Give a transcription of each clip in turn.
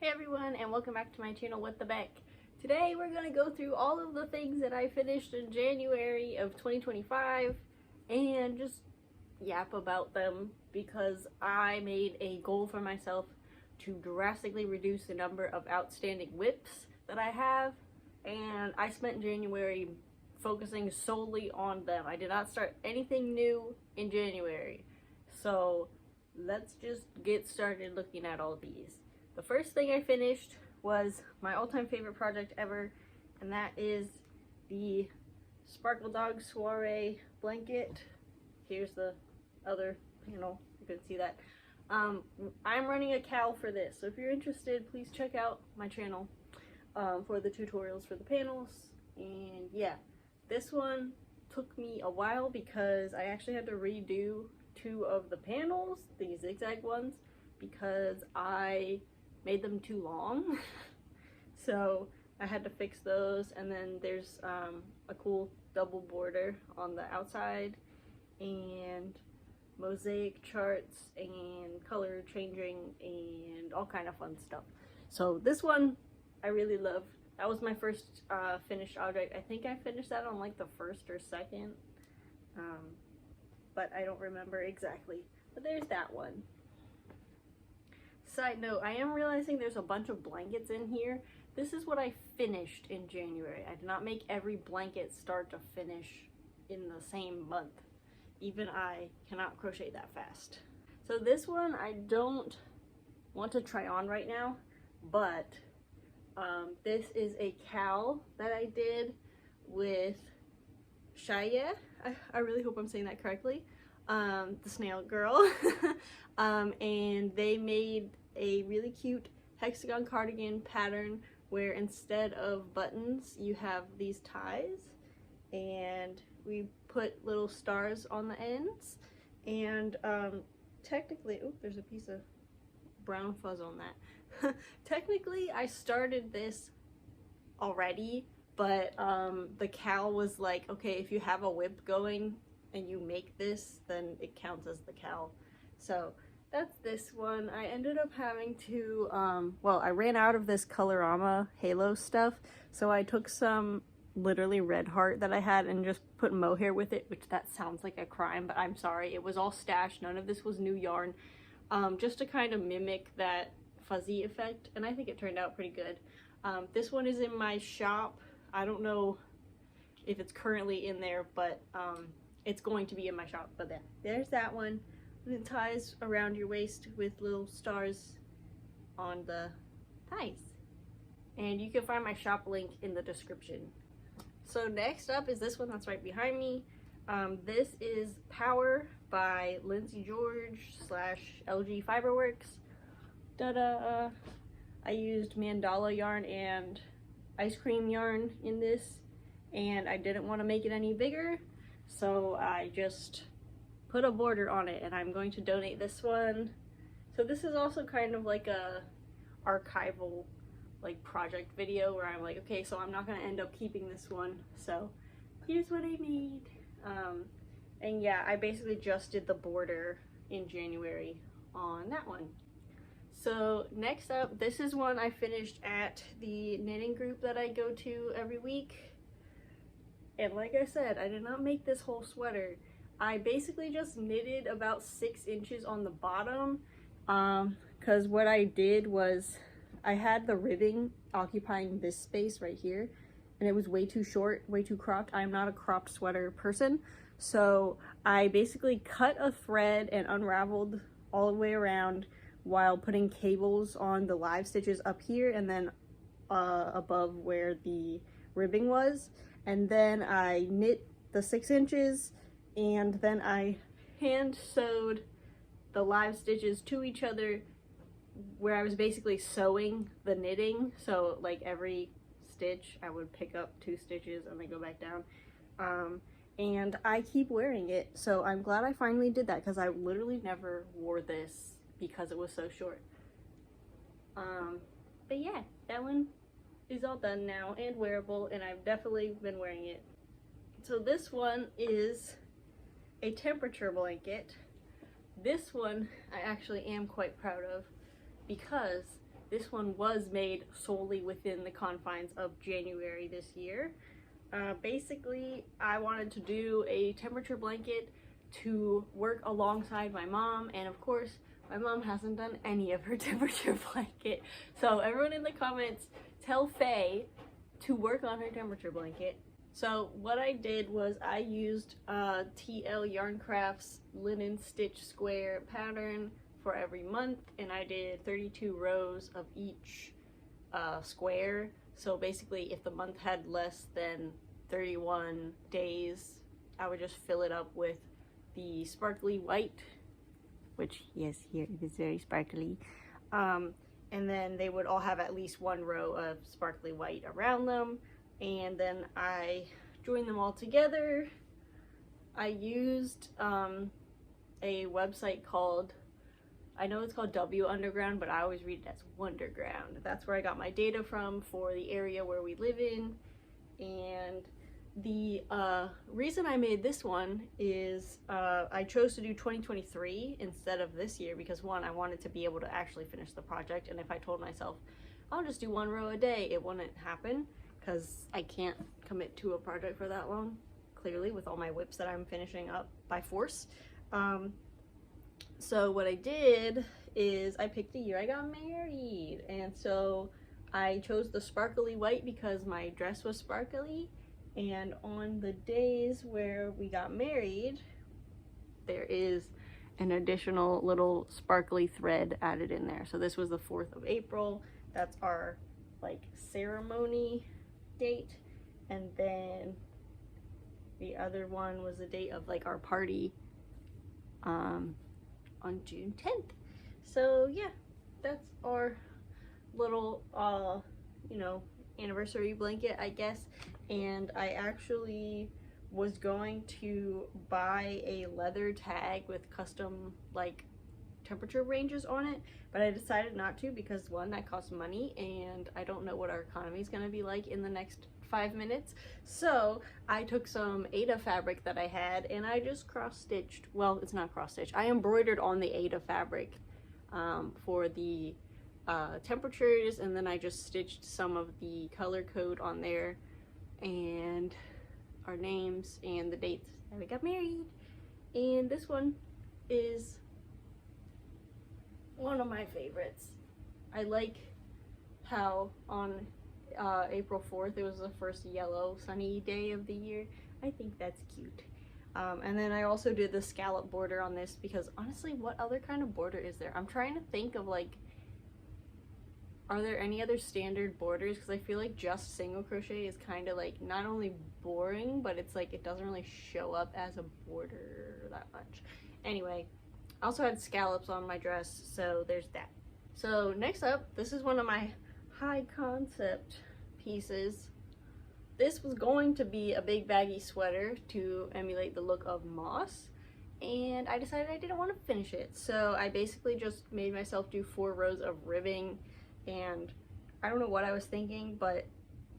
Hey everyone, and welcome back to my channel, What the Beck. Today we're going to go through all of the things that I finished in January of 2025 and just yap about them because I made a goal for myself to drastically reduce the number of outstanding whips that I have, and I spent January focusing solely on them. I did not start anything new in January, so let's just get started looking at all these. The first thing I finished was my all-time favorite project ever, and that is the Sparkle Dog Soiree blanket. Here's the other panel, you can see that. I'm running a cowl for this, so if you're interested, please check out my channel for the tutorials for the panels. And yeah, this one took me a while because I actually had to redo two of the panels, these zigzag ones, because I made them too long. So I had to fix those, and then there's a cool double border on the outside and mosaic charts and color changing and all kind of fun stuff. So this one I really love. That was my first finished object. I think I finished that on like the first or second, but I don't remember exactly. But there's that one. Side note, I am realizing there's a bunch of blankets in here. This is what I finished in January. I did not make every blanket start to finish in the same month. Even I cannot crochet that fast. So this one I don't want to try on right now, but this is a cowl that I did with Shaya. I really hope I'm saying that correctly. The snail girl. And they made a really cute hexagon cardigan pattern where instead of buttons you have these ties, and we put little stars on the ends, and technically, oh, there's a piece of brown fuzz on that. Technically I started this already, but the cowl was like, okay, if you have a whip going and you make this, then it counts as the cowl. So that's this one. I ended up having to, well, I ran out of this Colorama halo stuff, so I took some literally red heart that I had and just put mohair with it, which that sounds like a crime, but I'm sorry. It was all stashed. None of this was new yarn, just to kind of mimic that fuzzy effect, and I think it turned out pretty good. This one is in my shop. I don't know if it's currently in there, but it's going to be in my shop. But there's that one. And it ties around your waist with little stars on the ties. And you can find my shop link in the description. So next up is this one that's right behind me. This is Power by Lindsay George / LG Fiberworks. Da-da! I used mandala yarn and ice cream yarn in this, and I didn't want to make it any bigger, so I just put a border on it, and I'm going to donate this one. So this is also kind of like a archival like project video where I'm like, okay, so I'm not going to end up keeping this one, so here's what I made. And yeah, I basically just did the border in January on that one. So next up, this is one I finished at the knitting group that I go to every week. And like I said, I did not make this whole sweater. I basically just knitted about 6 inches on the bottom, because what I did was I had the ribbing occupying this space right here, and it was way too short, way too cropped. I'm not a cropped sweater person, so I basically cut a thread and unraveled all the way around while putting cables on the live stitches up here and then above where the ribbing was, and then I knit the 6 inches, and then I hand sewed the live stitches to each other, where I was basically sewing the knitting. So like every stitch I would pick up 2 stitches and then go back down, and I keep wearing it, so I'm glad I finally did that, because I literally never wore this because it was so short. But yeah, that one is all done now and wearable, and I've definitely been wearing it. So this one is a temperature blanket. This one I actually am quite proud of, because this one was made solely within the confines of January this year. Basically, I wanted to do a temperature blanket to work alongside my mom, and of course, my mom hasn't done any of her temperature blanket. So everyone in the comments, tell Faye to work on her temperature blanket. So what I did was I used TL Yarn Crafts linen stitch square pattern for every month, and I did 32 rows of each square. So basically, if the month had less than 31 days, I would just fill it up with the sparkly white, which, yes, here it is very sparkly. And then they would all have at least one row of sparkly white around them. And then I joined them all together. I used a website called, I know it's called W Underground, but I always read it as Wonderground. That's where I got my data from for the area where we live in. And the reason I made this one is I chose to do 2023 instead of this year because, one, I wanted to be able to actually finish the project, and if I told myself I'll just do one row a day, it wouldn't happen because I can't commit to a project for that long, clearly, with all my whips that I'm finishing up by force. So what I did is I picked the year I got married, and so I chose the sparkly white because my dress was sparkly. And on the days where we got married, there is an additional little sparkly thread added in there. So this was the 4th of April. That's our like ceremony date. And then the other one was the date of like our party on June 10th. So yeah, that's our little you know, anniversary blanket, I guess. And I actually was going to buy a leather tag with custom like temperature ranges on it, but I decided not to because, one, that costs money and I don't know what our economy is going to be like in the next 5 minutes. So I took some Aida fabric that I had and I just cross-stitched, well, it's not cross-stitched, I embroidered on the Aida fabric for the temperatures, and then I just stitched some of the color code on there and our names and the dates that we got married. And this one is one of my favorites. I like how on April 4th it was the first yellow sunny day of the year. I think that's cute. And then I also did the scallop border on this because honestly, what other kind of border is there? I'm trying to think of like, are there any other standard borders? Because I feel like just single crochet is kind of like not only boring, but it's like it doesn't really show up as a border that much. Anyway, I also had scallops on my dress, so there's that. So next up, this is one of my high concept pieces. This was going to be a big baggy sweater to emulate the look of Moss, and I decided I didn't want to finish it. So I basically just made myself do 4 rows of ribbing. And I don't know what I was thinking, but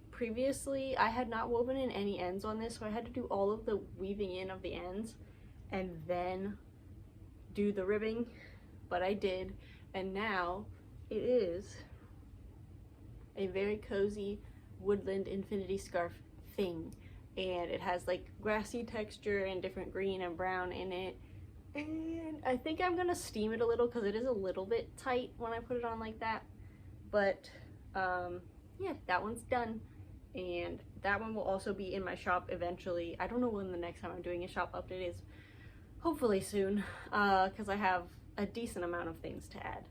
previously I had not woven in any ends on this, so I had to do all of the weaving in of the ends and then do the ribbing, but I did, and now it is a very cozy woodland infinity scarf thing, and it has like grassy texture and different green and brown in it, and I think I'm gonna steam it a little because it is a little bit tight when I put it on like that. But yeah, that one's done, and that one will also be in my shop eventually. I don't know when the next time I'm doing a shop update is, hopefully soon, because I have a decent amount of things to add.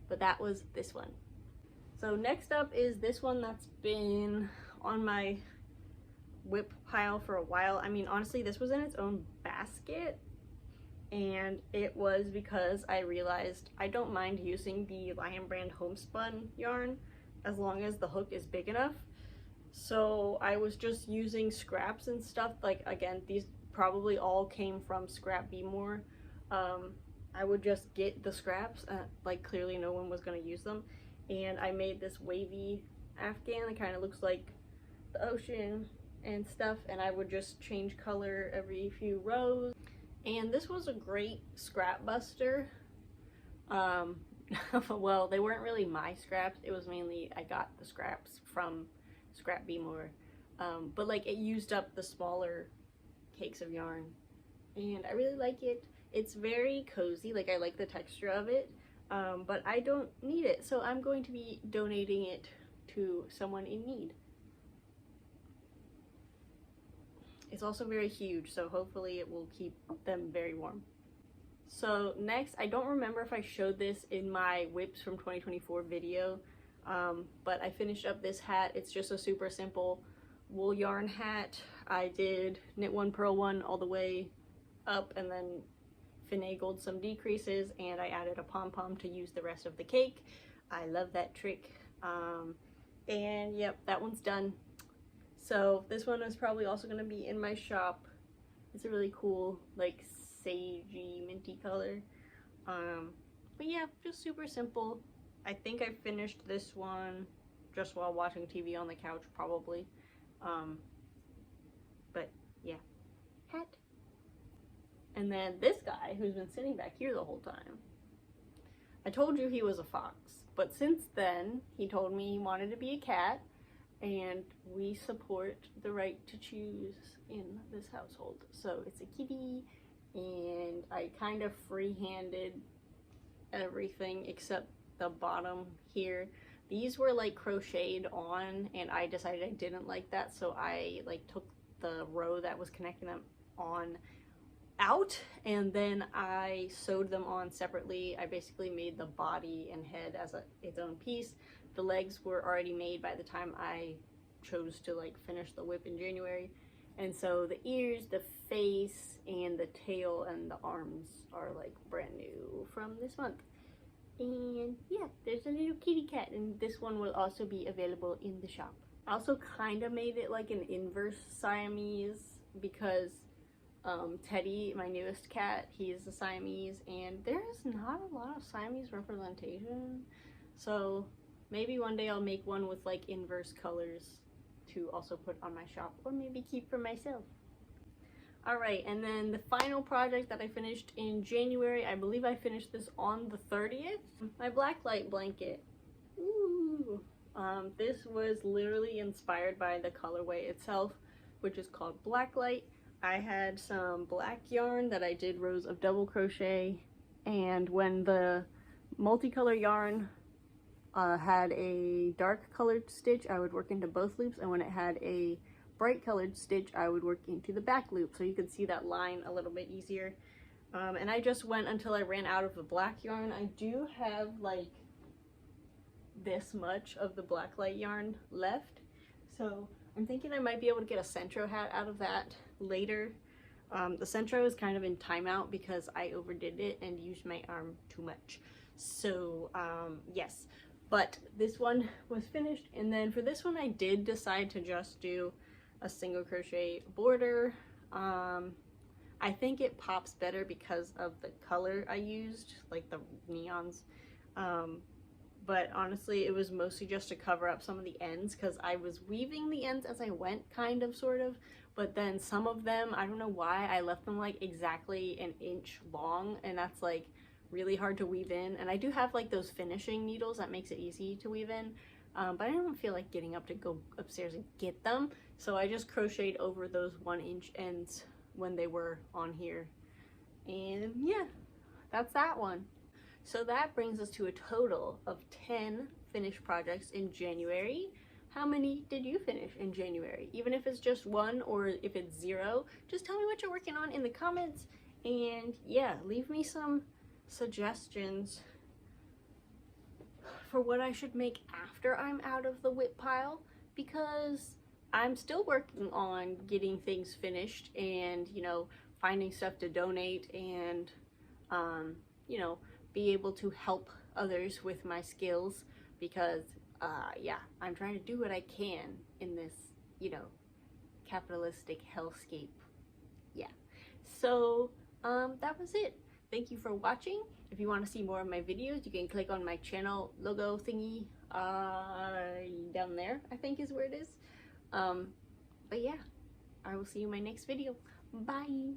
But that was this one. So next up is this one that's been on my whip pile for a while. I mean, honestly, this was in its own basket, and it was because I realized I don't mind using the Lion Brand homespun yarn as long as the hook is big enough. So I was just using scraps and stuff. Like, again, these probably all came from Scrap Be More. I would just get the scraps, like clearly no one was going to use them, and I made this wavy afghan that kind of looks like the ocean and stuff, and I would just change color every few rows. And this was a great scrap buster. Well, they weren't really my scraps. It was mainly I got the scraps from Scrap Beemore. But like it used up the smaller cakes of yarn, and I really like it. It's very cozy, like I like the texture of it, but I don't need it, so I'm going to be donating it to someone in need. It's also very huge, so hopefully it will keep them very warm. So next, I don't remember if I showed this in my whips from 2024 video, but I finished up this hat. It's just a super simple wool yarn hat. I did knit one, purl one all the way up, and then finagled some decreases, and I added a pom-pom to use the rest of the cake. I love that trick. And yep, that one's done. So this one is probably also going to be in my shop. It's a really cool, like, sagey minty color. But yeah, just super simple. I think I finished this one just while watching TV on the couch, probably. But yeah, hat. And then this guy who's been sitting back here the whole time, I told you he was a fox, but since then he told me he wanted to be a cat, and we support the right to choose in this household. So it's a kitty, and I kind of free-handed everything except the bottom here. These were like crocheted on, and I decided I didn't like that, so I like took the row that was connecting them on out, and then I sewed them on separately. I basically made the body and head as its own piece. The legs were already made by the time I chose to like finish the whip in January, and so the ears, the face, and the tail and the arms are like brand new from this month. And yeah, there's a little kitty cat, and this one will also be available in the shop. I also kind of made it like an inverse Siamese because Teddy, my newest cat, he is a Siamese, and there's not a lot of Siamese representation. So maybe one day I'll make one with like inverse colors to also put on my shop, or maybe keep for myself. Alright, and then the final project that I finished in January, I believe I finished this on the 30th, my blacklight blanket. Ooh. This was literally inspired by the colorway itself, which is called Blacklight. I had some black yarn that I did rows of double crochet, and when the multicolor yarn had a dark colored stitch, I would work into both loops, and when it had a bright colored stitch, I would work into the back loop, so you could see that line a little bit easier. And I just went until I ran out of the black yarn. I do have like this much of the blacklight yarn left, so I'm thinking I might be able to get a centro hat out of that later. The centro is kind of in timeout because I overdid it and used my arm too much. So yes, but this one was finished, and then for this one I did decide to just do a single crochet border. I think it pops better because of the color I used, like the neons. But honestly, it was mostly just to cover up some of the ends, because I was weaving the ends as I went, kind of, sort of. But then some of them, I don't know why, I left them like exactly an inch long, and that's like really hard to weave in. And I do have like those finishing needles that makes it easy to weave in, but I don't feel like getting up to go upstairs and get them. So I just crocheted over those 1-inch ends when they were on here. And yeah, that's that one. So that brings us to a total of 10 finished projects in January. How many did you finish in January? Even if it's just one or if it's 0, just tell me what you're working on in the comments. And yeah, leave me some suggestions for what I should make after I'm out of the whip pile, because I'm still working on getting things finished and, you know, finding stuff to donate and, you know, be able to help others with my skills, because yeah, I'm trying to do what I can in this, you know, capitalistic hellscape. Yeah, so that was it. Thank you for watching. If you want to see more of my videos, you can click on my channel logo thingy down there, I think is where it is. But yeah, I will see you in my next video. Bye.